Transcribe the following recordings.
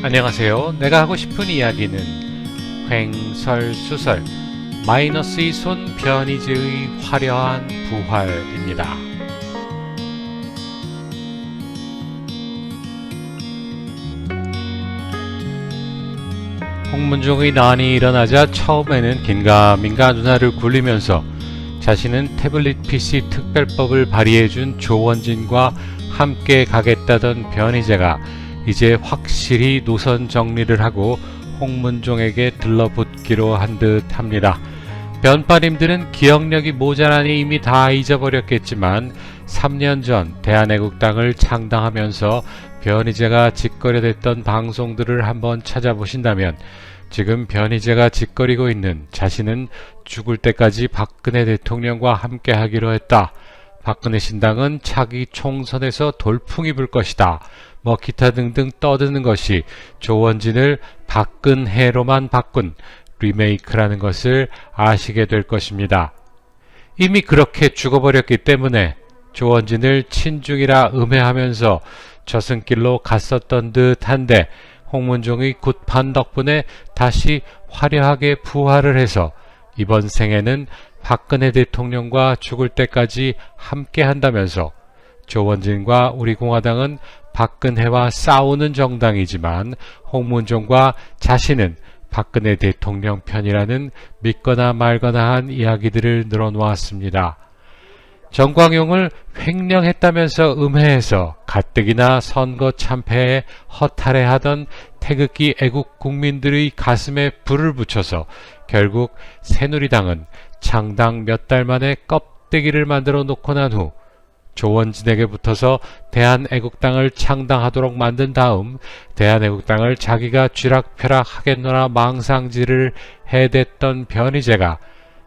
안녕하세요. 내가 하고 싶은 이야기는 횡설수설 마이너스 이손 변희재의 화려한 부활입니다. 홍문종의 난이 일어나자 처음에는 긴가민가 누나를 굴리면서 자신은 태블릿 PC 특별법을 발의해준 조원진과 함께 가겠다던 변희재가 이제 확실히 노선 정리를 하고 홍문종에게 들러붙기로 한 듯 합니다. 변빠님들은 기억력이 모자라니 이미 다 잊어버렸겠지만 3년 전 대한애국당을 창당하면서 변희재가 짓거려댔던 방송들을 한번 찾아보신다면 지금 변희재가 짓거리고 있는 자신은 죽을 때까지 박근혜 대통령과 함께 하기로 했다. 박근혜 신당은 차기 총선에서 돌풍이 불 것이다. 뭐 기타 등등 떠드는 것이 조원진을 박근혜로만 바꾼 리메이크라는 것을 아시게 될 것입니다. 이미 그렇게 죽어버렸기 때문에 조원진을 친중이라 음해하면서 저승길로 갔었던 듯한데 홍문종의 굿판 덕분에 다시 화려하게 부활을 해서 이번 생에는 박근혜 대통령과 죽을 때까지 함께 한다면서 조원진과 우리 공화당은 박근혜와 싸우는 정당이지만 홍문종과 자신은 박근혜 대통령 편이라는 믿거나 말거나 한 이야기들을 늘어놓았습니다. 정광용을 횡령했다면서 음해해서 가뜩이나 선거 참패에 허탈해하던 태극기 애국 국민들의 가슴에 불을 붙여서 결국 새누리당은 창당 몇 달 만에 껍데기를 만들어 놓고 난 후 조원진에게 붙어서 대한애국당을 창당하도록 만든 다음 대한애국당을 자기가 쥐락펴락 하겠노라 망상질을 해댔던 변희재가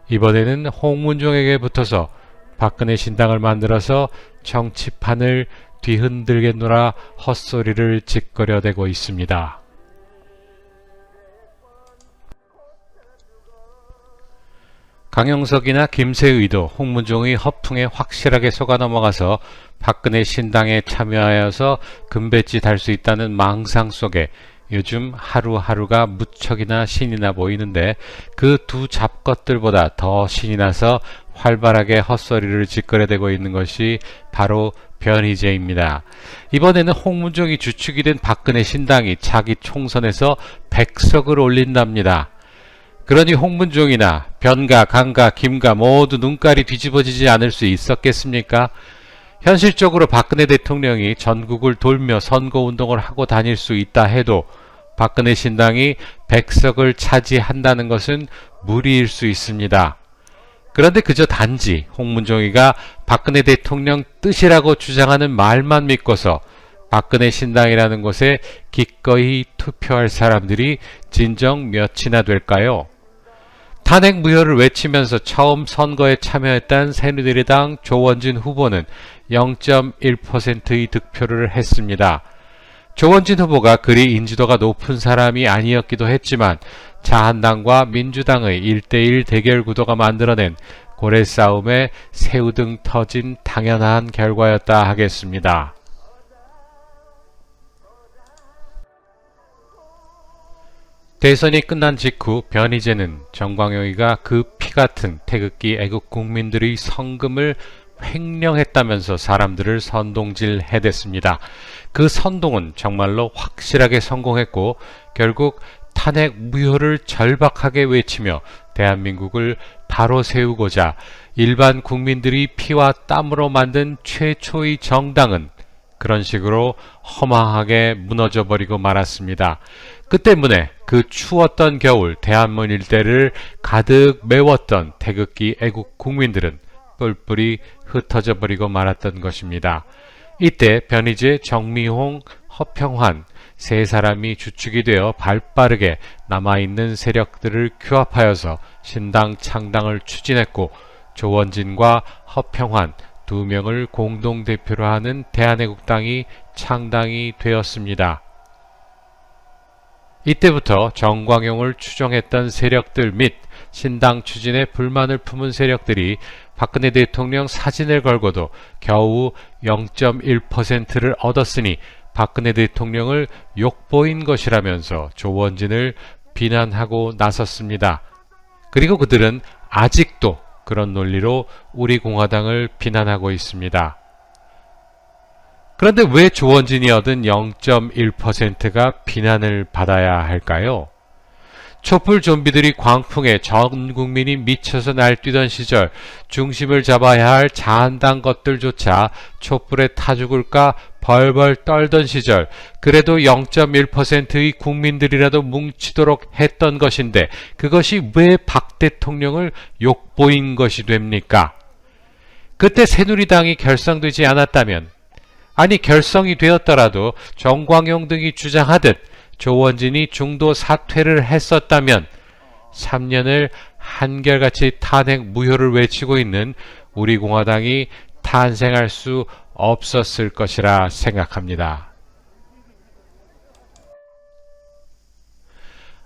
이번에는 홍문종에게 붙어서 박근혜 신당을 만들어서 정치판을 뒤흔들겠노라 헛소리를 짓거려대고 있습니다. 강용석이나 김세의도 홍문종의 허풍에 확실하게 속아 넘어가서 박근혜 신당에 참여하여서 금배지 달 수 있다는 망상 속에 요즘 하루하루가 무척이나 신이 나 보이는데 그 두 잡것들보다 더 신이 나서 활발하게 헛소리를 짓거려대고 있는 것이 바로 변희재입니다. 이번에는 홍문종이 주축이 된 박근혜 신당이 차기 총선에서 100석을 올린답니다. 그러니 홍문종이나 변가, 강가, 김가 모두 눈깔이 뒤집어지지 않을 수 있었겠습니까? 현실적으로 박근혜 대통령이 전국을 돌며 선거운동을 하고 다닐 수 있다 해도 박근혜 신당이 100석을 차지한다는 것은 무리일 수 있습니다. 그런데 그저 단지 홍문종이가 박근혜 대통령 뜻이라고 주장하는 말만 믿고서 박근혜 신당이라는 곳에 기꺼이 투표할 사람들이 진정 몇이나 될까요? 탄핵 무효를 외치면서 처음 선거에 참여했던 새누리당 조원진 후보는 0.1%의 득표를 했습니다. 조원진 후보가 그리 인지도가 높은 사람이 아니었기도 했지만 자한당과 민주당의 1대1 대결 구도가 만들어낸 고래 싸움에 새우등 터진 당연한 결과였다 하겠습니다. 대선이 끝난 직후 변희재는 정광용이가 그 피같은 태극기 애국 국민들의 성금을 횡령했다면서 사람들을 선동질 해댔습니다. 그 선동은 정말로 확실하게 성공했고 결국 탄핵 무효를 절박하게 외치며 대한민국을 바로 세우고자 일반 국민들이 피와 땀으로 만든 최초의 정당은 그런 식으로 허망하게 무너져버리고 말았습니다. 그 때문에 그 추웠던 겨울 대한문 일대를 가득 메웠던 태극기 애국 국민들은 뿔뿔이 흩어져 버리고 말았던 것입니다. 이때 변희재, 정미홍, 허평환 세 사람이 주축이 되어 발빠르게 남아있는 세력들을 규합하여서 신당 창당을 추진했고 조원진과 허평환 두 명을 공동대표로 하는 대한애국당이 창당이 되었습니다. 이때부터 정광용을 추종했던 세력들 및 신당 추진에 불만을 품은 세력들이 박근혜 대통령 사진을 걸고도 겨우 0.1%를 얻었으니 박근혜 대통령을 욕보인 것이라면서 조원진을 비난하고 나섰습니다. 그리고 그들은 아직도 그런 논리로 우리 공화당을 비난하고 있습니다. 그런데 왜 조원진이 얻은 0.1%가 비난을 받아야 할까요? 촛불 좀비들이 광풍에 전 국민이 미쳐서 날뛰던 시절 중심을 잡아야 할 자한당 것들조차 촛불에 타 죽을까 벌벌 떨던 시절 그래도 0.1%의 국민들이라도 뭉치도록 했던 것인데 그것이 왜 박 대통령을 욕보인 것이 됩니까? 그때 새누리당이 결성되지 않았다면 아니 결성이 되었더라도 정광용 등이 주장하듯 조원진이 중도 사퇴를 했었다면 3년을 한결같이 탄핵 무효를 외치고 있는 우리 공화당이 탄생할 수 없었을 것이라 생각합니다.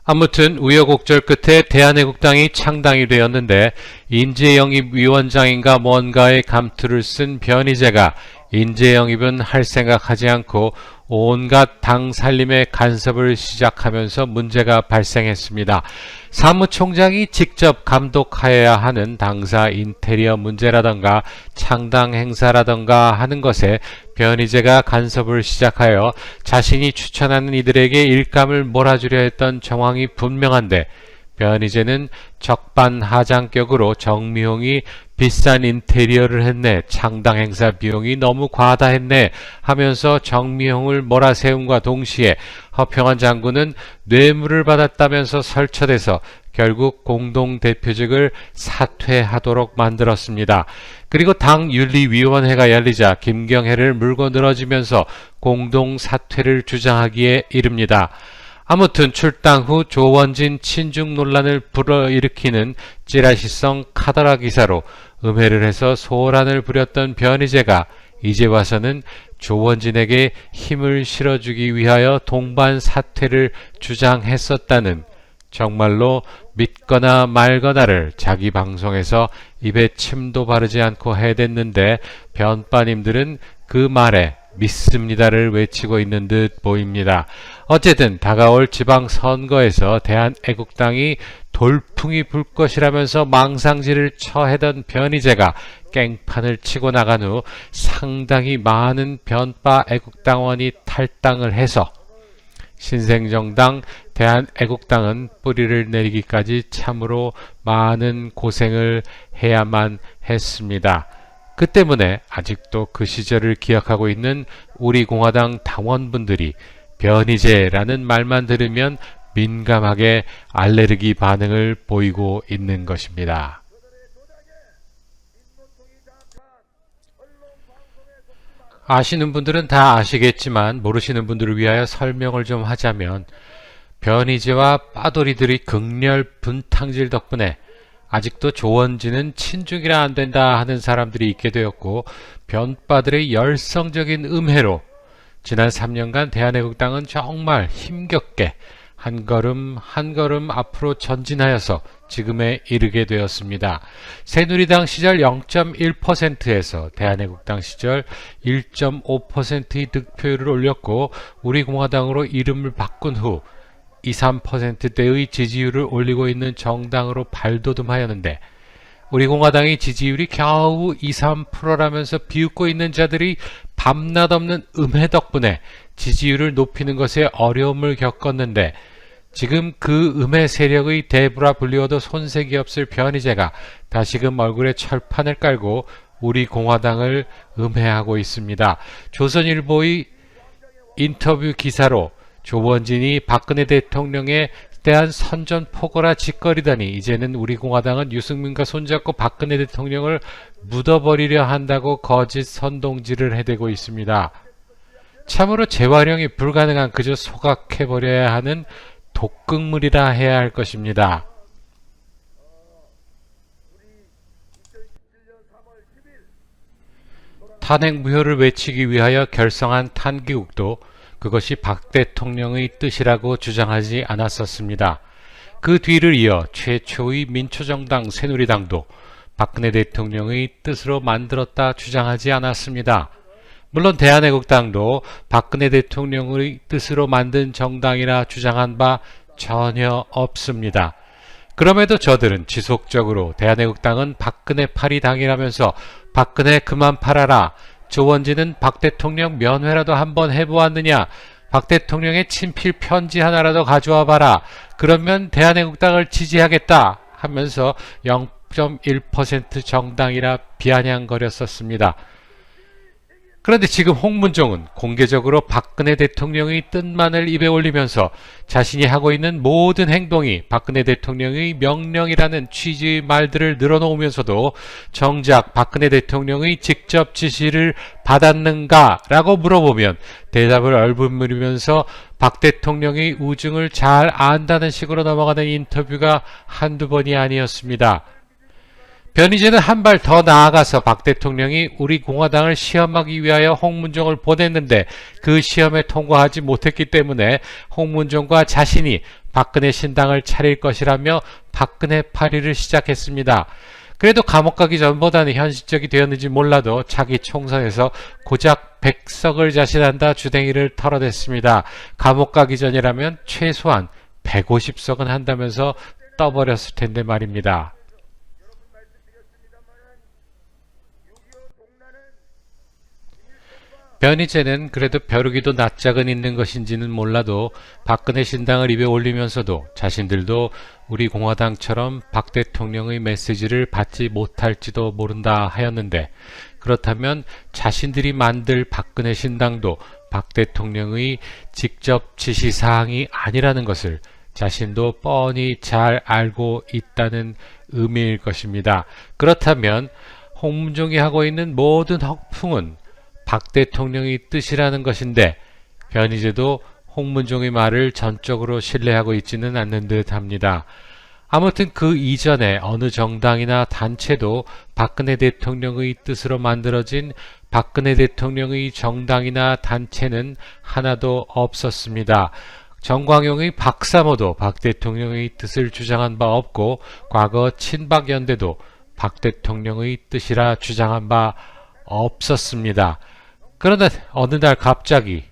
아무튼 우여곡절 끝에 대한애국당이 창당이 되었는데 인재영입위원장인가 뭔가의 감투를 쓴 변희재가 인재영입은 할 생각하지 않고 온갖 당 살림의 간섭을 시작하면서 문제가 발생했습니다. 사무총장이 직접 감독하여야 하는 당사 인테리어 문제라던가 창당 행사라던가 하는 것에 변희재가 간섭을 시작하여 자신이 추천하는 이들에게 일감을 몰아주려 했던 정황이 분명한데 변희재는 적반하장격으로 정미홍이 비싼 인테리어를 했네, 창당 행사 비용이 너무 과다했네 하면서 정미홍을 몰아세움과 동시에 허평원 장군은 뇌물을 받았다면서 설쳐대서 결국 공동대표직을 사퇴하도록 만들었습니다. 그리고 당윤리위원회가 열리자 김경혜를 물고 늘어지면서 공동사퇴를 주장하기에 이릅니다. 아무튼 출당 후 조원진 친중 논란을 불어일으키는 찌라시성 카더라 기사로 음해를 해서 소란을 부렸던 변희재가 이제 와서는 조원진에게 힘을 실어주기 위하여 동반 사퇴를 주장했었다는 정말로 믿거나 말거나를 자기 방송에서 입에 침도 바르지 않고 해댔는데 변빠님들은 그 말에 믿습니다를 외치고 있는 듯 보입니다. 어쨌든 다가올 지방선거에서 대한애국당이 돌풍이 불 것이라면서 망상질을 처해던 변희재가 깽판을 치고 나간 후 상당히 많은 변파 애국당원이 탈당을 해서 신생정당 대한애국당은 뿌리를 내리기까지 참으로 많은 고생을 해야만 했습니다. 그 때문에 아직도 그 시절을 기억하고 있는 우리 공화당 당원분들이 변희재라는 말만 들으면 민감하게 알레르기 반응을 보이고 있는 것입니다. 아시는 분들은 다 아시겠지만 모르시는 분들을 위하여 설명을 좀 하자면 변희재와 빠돌이들이 극렬 분탕질 덕분에 아직도 조원진은 친중이라 안된다 하는 사람들이 있게 되었고 변빠들의 열성적인 음해로 지난 3년간 대한애국당은 정말 힘겹게 한 걸음 한 걸음 앞으로 전진하여서 지금에 이르게 되었습니다. 새누리당 시절 0.1%에서 대한애국당 시절 1.5%의 득표율을 올렸고 우리 공화당으로 이름을 바꾼 후 2, 3%대의 지지율을 올리고 있는 정당으로 발돋움하였는데 우리 공화당의 지지율이 겨우 2, 3%라면서 비웃고 있는 자들이 밤낮 없는 음해 덕분에 지지율을 높이는 것에 어려움을 겪었는데 지금 그 음해 세력의 대부라 불리워도 손색이 없을 변희재가 다시금 얼굴에 철판을 깔고 우리 공화당을 음해하고 있습니다. 조선일보의 인터뷰 기사로 조원진이 박근혜 대통령에 대한 선전포고라 짓거리다니 이제는 우리 공화당은 유승민과 손잡고 박근혜 대통령을 묻어버리려 한다고 거짓 선동질을 해대고 있습니다. 참으로 재활용이 불가능한 그저 소각해버려야 하는 독극물이라 해야 할 것입니다. 탄핵 무효를 외치기 위하여 결성한 탄기국도 그것이 박 대통령의 뜻이라고 주장하지 않았었습니다. 그 뒤를 이어 최초의 민초정당 새누리당도 박근혜 대통령의 뜻으로 만들었다 주장하지 않았습니다. 물론 대한애국당도 박근혜 대통령의 뜻으로 만든 정당이라 주장한 바 전혀 없습니다. 그럼에도 저들은 지속적으로 대한애국당은 박근혜 팔이 당이라면서 박근혜 그만 팔아라, 조원진은 박 대통령 면회라도 한번 해보았느냐, 박 대통령의 친필 편지 하나라도 가져와 봐라, 그러면 대한애국당을 지지하겠다 하면서 0.1% 정당이라 비아냥거렸었습니다. 그런데 지금 홍문종은 공개적으로 박근혜 대통령의 뜻만을 입에 올리면서 자신이 하고 있는 모든 행동이 박근혜 대통령의 명령이라는 취지의 말들을 늘어놓으면서도 정작 박근혜 대통령의 직접 지시를 받았는가 라고 물어보면 대답을 얼버무리면서 박 대통령의 우중을 잘 안다는 식으로 넘어가는 인터뷰가 한두 번이 아니었습니다. 변희재는 한 발 더 나아가서 박 대통령이 우리 공화당을 시험하기 위하여 홍문종을 보냈는데 그 시험에 통과하지 못했기 때문에 홍문종과 자신이 박근혜 신당을 차릴 것이라며 박근혜 파리를 시작했습니다. 그래도 감옥 가기 전보다는 현실적이 되었는지 몰라도 차기 총선에서 고작 100석을 자신한다 주댕이를 털어댔습니다. 감옥 가기 전이라면 최소한 150석은 한다면서 떠버렸을 텐데 말입니다. 변희재는 그래도 벼르기도 낯짝은 있는 것인지는 몰라도 박근혜 신당을 입에 올리면서도 자신들도 우리 공화당처럼 박 대통령의 메시지를 받지 못할지도 모른다 하였는데, 그렇다면 자신들이 만들 박근혜 신당도 박 대통령의 직접 지시사항이 아니라는 것을 자신도 뻔히 잘 알고 있다는 의미일 것입니다. 그렇다면 홍문종이 하고 있는 모든 허풍은 박 대통령의 뜻이라는 것인데 변희재도 홍문종의 말을 전적으로 신뢰하고 있지는 않는 듯 합니다. 아무튼 그 이전에 어느 정당이나 단체도 박근혜 대통령의 뜻으로 만들어진 박근혜 대통령의 정당이나 단체는 하나도 없었습니다. 정광용의 박사모도 박 대통령의 뜻을 주장한 바 없고 과거 친박연대도 박 대통령의 뜻이라 주장한 바 없었습니다. 그런데 어느 날 갑자기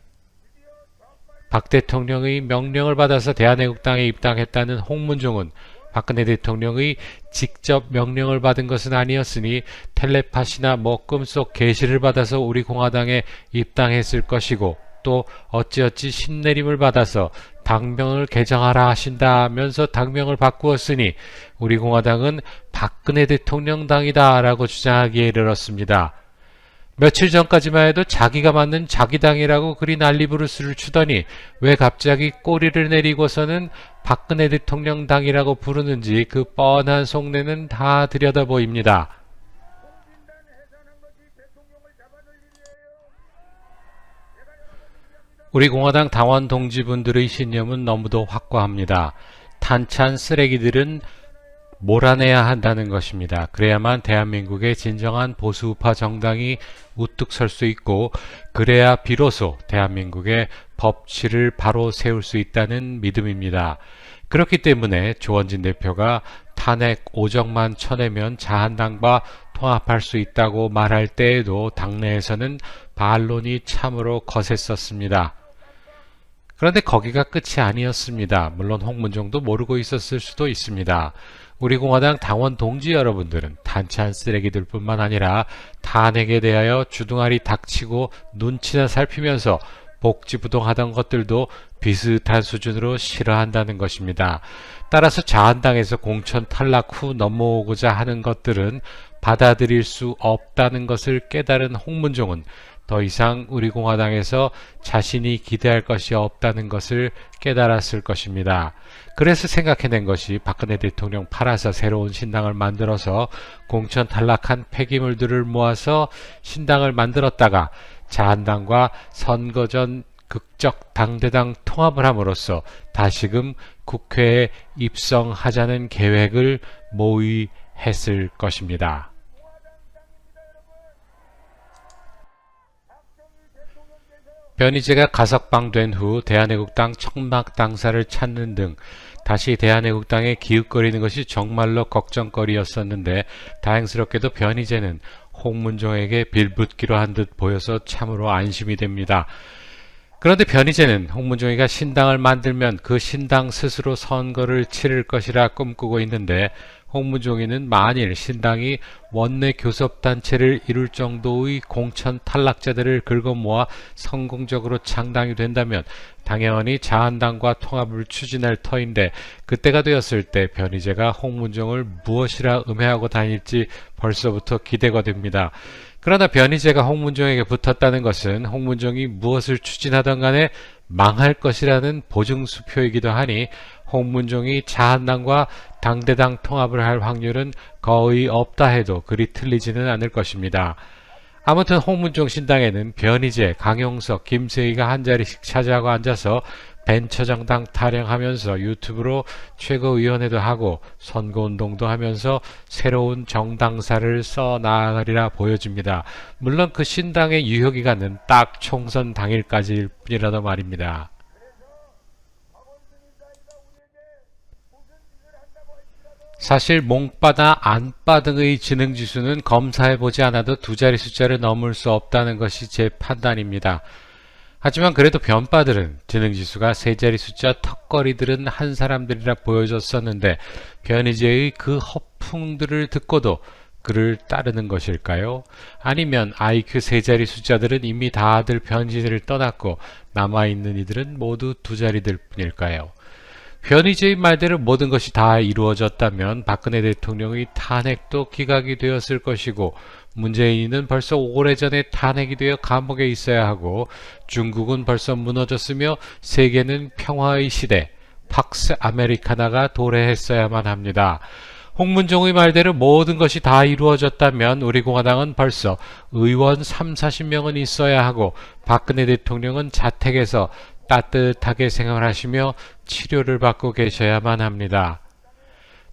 박 대통령의 명령을 받아서 대한애국당에 입당했다는 홍문종은 박근혜 대통령의 직접 명령을 받은 것은 아니었으니 텔레파시나 꿈속 계시를 받아서 우리 공화당에 입당했을 것이고, 또 어찌어찌 신내림을 받아서 당명을 개정하라 하신다면서 당명을 바꾸었으니 우리 공화당은 박근혜 대통령당이다 라고 주장하기에 이르렀습니다. 며칠 전까지만 해도 자기가 만든 자기 당이라고 그리 난리부르스를 추더니 왜 갑자기 꼬리를 내리고서는 박근혜 대통령 당이라고 부르는지 그 뻔한 속내는 다 들여다 보입니다. 우리 공화당 당원 동지분들의 신념은 너무도 확고합니다. 탄찬 쓰레기들은 몰아내야 한다는 것입니다. 그래야만 대한민국의 진정한 보수우파 정당이 우뚝 설 수 있고, 그래야 비로소 대한민국의 법치를 바로 세울 수 있다는 믿음입니다. 그렇기 때문에 조원진 대표가 탄핵 오정만 쳐내면 자한당과 통합할 수 있다고 말할 때에도 당내에서는 반론이 참으로 거셌었습니다. 그런데 거기가 끝이 아니었습니다. 물론 홍문종도 모르고 있었을 수도 있습니다. 우리 공화당 당원 동지 여러분들은 탄찬 쓰레기들 뿐만 아니라 탄핵에 대하여 주둥아리 닥치고 눈치나 살피면서 복지부동하던 것들도 비슷한 수준으로 싫어한다는 것입니다. 따라서 자한당에서 공천 탈락 후 넘어오고자 하는 것들은 받아들일 수 없다는 것을 깨달은 홍문종은 더 이상 우리 공화당에서 자신이 기대할 것이 없다는 것을 깨달았을 것입니다. 그래서 생각해낸 것이 박근혜 대통령 팔아서 새로운 신당을 만들어서 공천 탈락한 폐기물들을 모아서 신당을 만들었다가 자한당과 선거 전 극적 당대당 통합을 함으로써 다시금 국회에 입성하자는 계획을 모의했을 것입니다. 변희재가 가석방된 후 대한애국당 청막 당사를 찾는 등 다시 대한애국당에 기웃거리는 것이 정말로 걱정거리였었는데, 다행스럽게도 변희재는 홍문종에게 빌붙기로 한 듯 보여서 참으로 안심이 됩니다. 그런데 변희재는 홍문종이가 신당을 만들면 그 신당 스스로 선거를 치를 것이라 꿈꾸고 있는데, 홍문종이는 만일 신당이 원내 교섭단체를 이룰 정도의 공천 탈락자들을 긁어 모아 성공적으로 창당이 된다면 당연히 자한당과 통합을 추진할 터인데, 그때가 되었을 때 변희재가 홍문종을 무엇이라 음해하고 다닐지 벌써부터 기대가 됩니다. 그러나 변희재가 홍문종에게 붙었다는 것은 홍문종이 무엇을 추진하던 간에 망할 것이라는 보증수표이기도 하니, 홍문종이 자한당과 당대당 통합을 할 확률은 거의 없다 해도 그리 틀리지는 않을 것입니다. 아무튼 홍문종 신당에는 변희재, 강용석, 김세희가 한자리씩 차지하고 앉아서 벤처정당 타령하면서 유튜브로 최고위원회도 하고 선거운동도 하면서 새로운 정당사를 써나가리라 보여집니다. 물론 그 신당의 유효기간은 딱 총선 당일까지일 뿐이라도 말입니다. 사실 몽빠나 안빠 등의 지능지수는 검사해보지 않아도 두 자리 숫자를 넘을 수 없다는 것이 제 판단입니다. 하지만 그래도 변빠들은 지능지수가 세 자리 숫자 턱걸이들은 한 사람들이라 보여줬었는데, 변희재의 그 허풍들을 듣고도 그를 따르는 것일까요? 아니면 IQ 세 자리 숫자들은 이미 다들 변희재를 떠났고 남아있는 이들은 모두 두 자리들 뿐일까요? 변희재의 말대로 모든 것이 다 이루어졌다면 박근혜 대통령의 탄핵도 기각이 되었을 것이고, 문재인은 벌써 오래전에 탄핵이 되어 감옥에 있어야 하고, 중국은 벌써 무너졌으며 세계는 평화의 시대, 팍스 아메리카나가 도래했어야만 합니다. 홍문종의 말대로 모든 것이 다 이루어졌다면 우리 공화당은 벌써 의원 30-40명은 있어야 하고, 박근혜 대통령은 자택에서 따뜻하게 생활하시며 치료를 받고 계셔야만 합니다.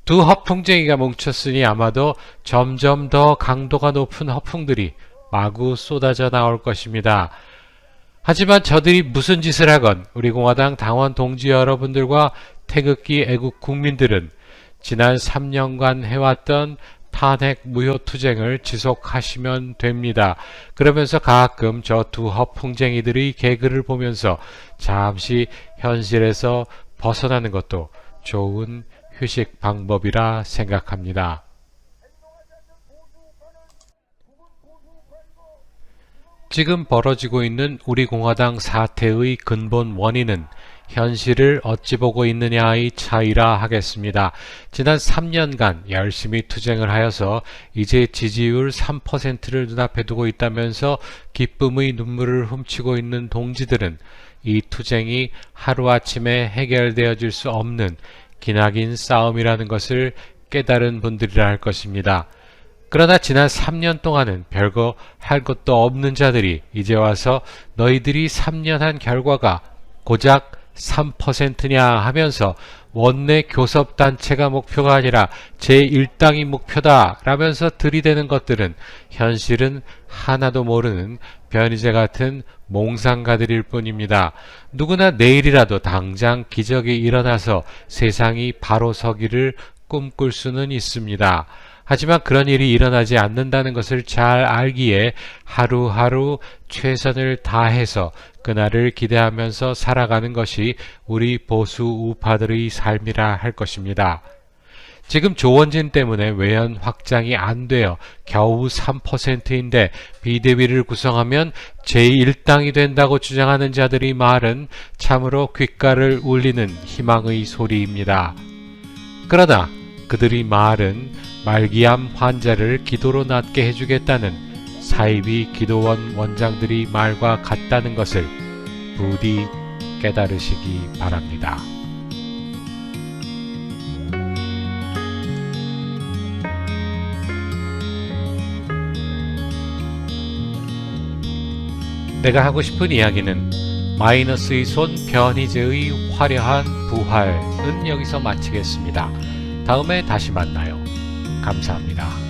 두 허풍쟁이가 뭉쳤으니 아마도 점점 더 강도가 높은 허풍들이 마구 쏟아져 나올 것입니다. 하지만 저들이 무슨 짓을 하건 우리 공화당 당원 동지 여러분들과 태극기 애국 국민들은 지난 3년간 해왔던 탄핵 무효 투쟁을 지속하시면 됩니다. 그러면서 가끔 저 두 허풍쟁이들의 개그를 보면서 잠시 현실에서 벗어나는 것도 좋은 휴식 방법이라 생각합니다. 지금 벌어지고 있는 우리 공화당 사태의 근본 원인은 현실을 어찌 보고 있느냐의 차이라 하겠습니다. 지난 3년간 열심히 투쟁을 하여서 이제 지지율 3%를 눈앞에 두고 있다면서 기쁨의 눈물을 훔치고 있는 동지들은 이 투쟁이 하루아침에 해결되어질 수 없는 기나긴 싸움이라는 것을 깨달은 분들이라 할 것입니다. 그러나 지난 3년 동안은 별거 할 것도 없는 자들이 이제 와서 너희들이 3년 한 결과가 고작 3%냐 하면서 원내 교섭단체가 목표가 아니라 제1당이 목표다 라면서 들이대는 것들은 현실은 하나도 모르는 변희재 같은 몽상가들일 뿐입니다. 누구나 내일이라도 당장 기적이 일어나서 세상이 바로 서기를 꿈꿀 수는 있습니다. 하지만 그런 일이 일어나지 않는다는 것을 잘 알기에 하루하루 최선을 다해서 그날을 기대하면서 살아가는 것이 우리 보수 우파들의 삶이라 할 것입니다. 지금 조원진 때문에 외연 확장이 안 되어 겨우 3%인데 비대위를 구성하면 제1당이 된다고 주장하는 자들의 말은 참으로 귓가를 울리는 희망의 소리입니다. 그러나 그들의 말은 말기암 환자를 기도로 낫게 해주겠다는 사이비 기도원 원장들이 말과 같다는 것을 부디 깨달으시기 바랍니다. 내가 하고 싶은 이야기는 마이너스의 손 변희재의 화려한 부활은 여기서 마치겠습니다. 다음에 다시 만나요. 감사합니다.